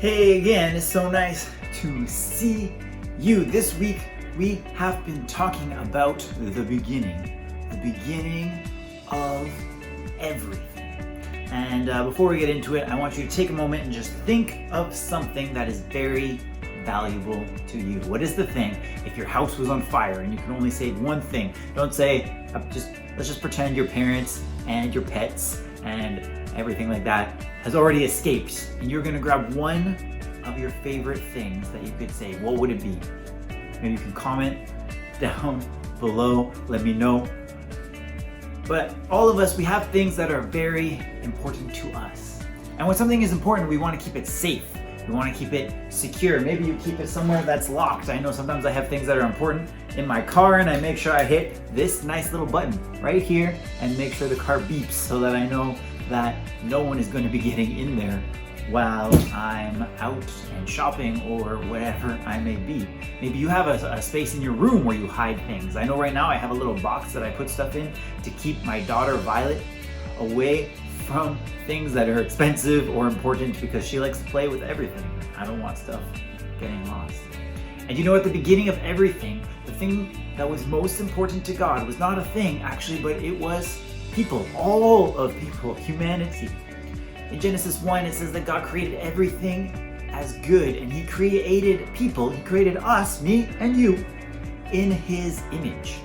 Hey again, it's so nice to see you. This week we have been talking about the beginning of everything. And before we get into it, I want you to take a moment and just think of something that is very valuable to you. What is the thing? If your house was on fire and you can only save one thing, don't say, let's just pretend your parents and your pets and everything like that has already escaped, and you're gonna grab one of your favorite things that you could say. What would it be? Maybe you can comment down below, let me know. But all of us, we have things that are very important to us. And when something is important, we want to keep it safe. We want to keep it secure. Maybe you keep it somewhere that's locked. I know sometimes I have things that are important in my car and I make sure I hit this nice little button right here and make sure the car beeps so that I know that no one is going to be getting in there while I'm out and shopping or whatever I may be. Maybe you have a space in your room where you hide things. I know right now I have a little box that I put stuff in to keep my daughter Violet away from things that are expensive or important because she likes to play with everything. I don't want stuff getting lost. And you know, at the beginning of everything, the thing that was most important to God was not a thing actually, but it was people, all of people, humanity. In Genesis 1, it says that God created everything as good, and He created people, He created us, me and you, in His image.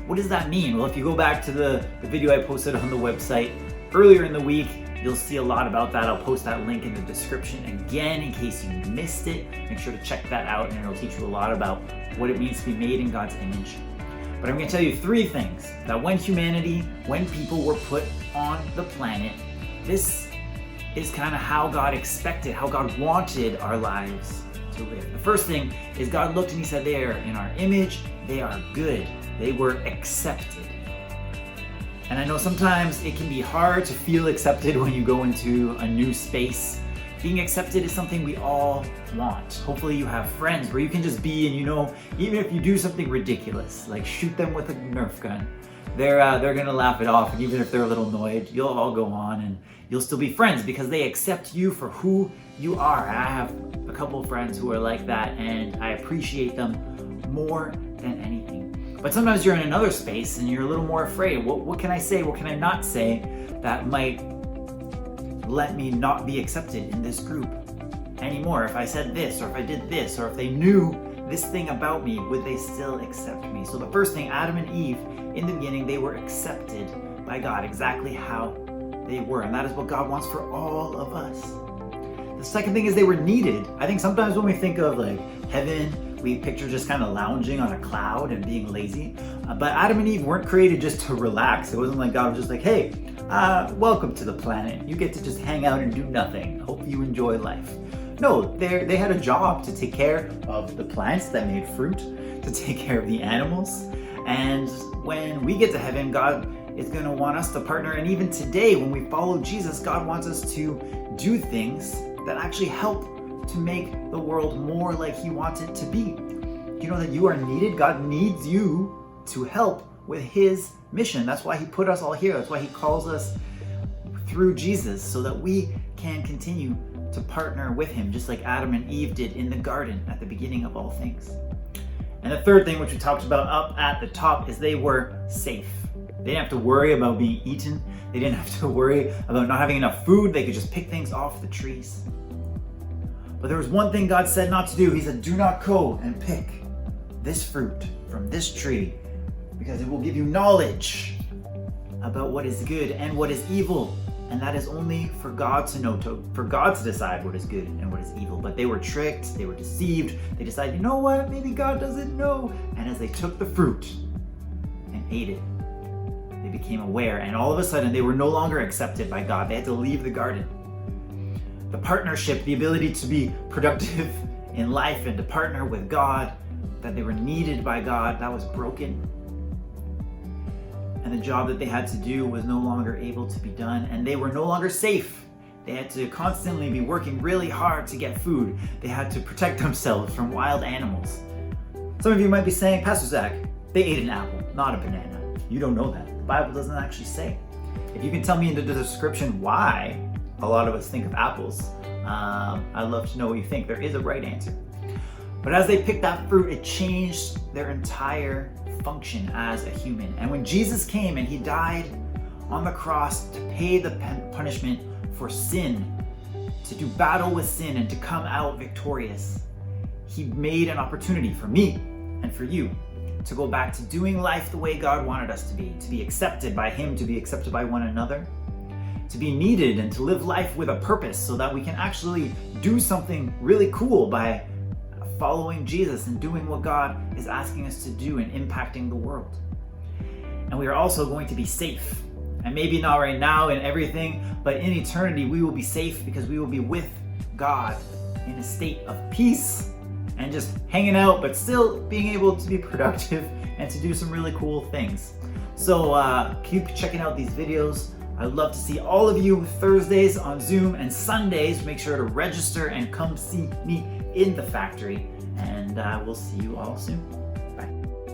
What does that mean? Well, if you go back to the video I posted on the website earlier in the week, you'll see a lot about that. I'll post that link in the description again in case you missed it. Make sure to check that out, and it'll teach you a lot about what it means to be made in God's image. But I'm going to tell you three things that when people were put on the planet, this is kind of how God expected, how God wanted our lives to live. The first thing is God looked and He said, they are in our image, they are good, they were accepted. And I know sometimes it can be hard to feel accepted when you go into a new space. Being accepted is something we all want. Hopefully you have friends where you can just be, and you know, even if you do something ridiculous, like shoot them with a Nerf gun, they're gonna laugh it off, and even if they're a little annoyed, you'll all go on and you'll still be friends because they accept you for who you are. And I have a couple of friends who are like that, and I appreciate them more than anything. But sometimes you're in another space and you're a little more afraid. What can I say? What can I not say that might let me not be accepted in this group anymore? If I said this, or if I did this, or if they knew this thing about me, would they still accept me? So the first thing, Adam and Eve, in the beginning, they were accepted by God exactly how they were. And that is what God wants for all of us. The second thing is they were needed. I think sometimes when we think of like heaven, we picture just kind of lounging on a cloud and being lazy. But Adam and Eve weren't created just to relax. It wasn't like God was just like, hey, welcome to the planet. You get to just hang out and do nothing. Hope you enjoy life. No, they had a job to take care of the plants that made fruit, to take care of the animals. And when we get to heaven, God is going to want us to partner. And even today, when we follow Jesus, God wants us to do things that actually help to make the world more like He wants it to be. You know that you are needed. God needs you to help with His mission. That's why He put us all here. That's why He calls us through Jesus, so that we can continue to partner with Him, just like Adam and Eve did in the garden at the beginning of all things. And the third thing, which we talked about up at the top, is they were safe. They didn't have to worry about being eaten. They didn't have to worry about not having enough food. They could just pick things off the trees. But there was one thing God said not to do. He said, do not go and pick this fruit from this tree, because it will give you knowledge about what is good and what is evil. And that is only for God to know, for God to decide what is good and what is evil. But they were tricked, they were deceived. They decided, you know what, maybe God doesn't know. And as they took the fruit and ate it, they became aware. And all of a sudden, they were no longer accepted by God. They had to leave the garden. The partnership, the ability to be productive in life and to partner with God, that they were needed by God, that was broken. And the job that they had to do was no longer able to be done, and they were no longer safe. They had to constantly be working really hard to get food. They had to protect themselves from wild animals. Some of you might be saying, Pastor Zach, they ate an apple, not a banana. You don't know that. The Bible doesn't actually say. If you can tell me in the description why a lot of us think of apples I'd love to know what you think. There is a right answer. But as they picked that fruit, it changed their entire function as a human. And when Jesus came and he died on the cross to pay the punishment for sin, to do battle with sin and to come out victorious, he made an opportunity for me and for you to go back to doing life the way God wanted us to be accepted by him, to be accepted by one another, to be needed, and to live life with a purpose so that we can actually do something really cool by following Jesus and doing what God is asking us to do and impacting the world. And we are also going to be safe. And maybe not right now and everything, but in eternity we will be safe because we will be with God in a state of peace and just hanging out, but still being able to be productive and to do some really cool things. So keep checking out these videos. I'd love to see all of you Thursdays on Zoom, and Sundays. Make sure to register and come see me in the factory. And we'll see you all soon. Bye.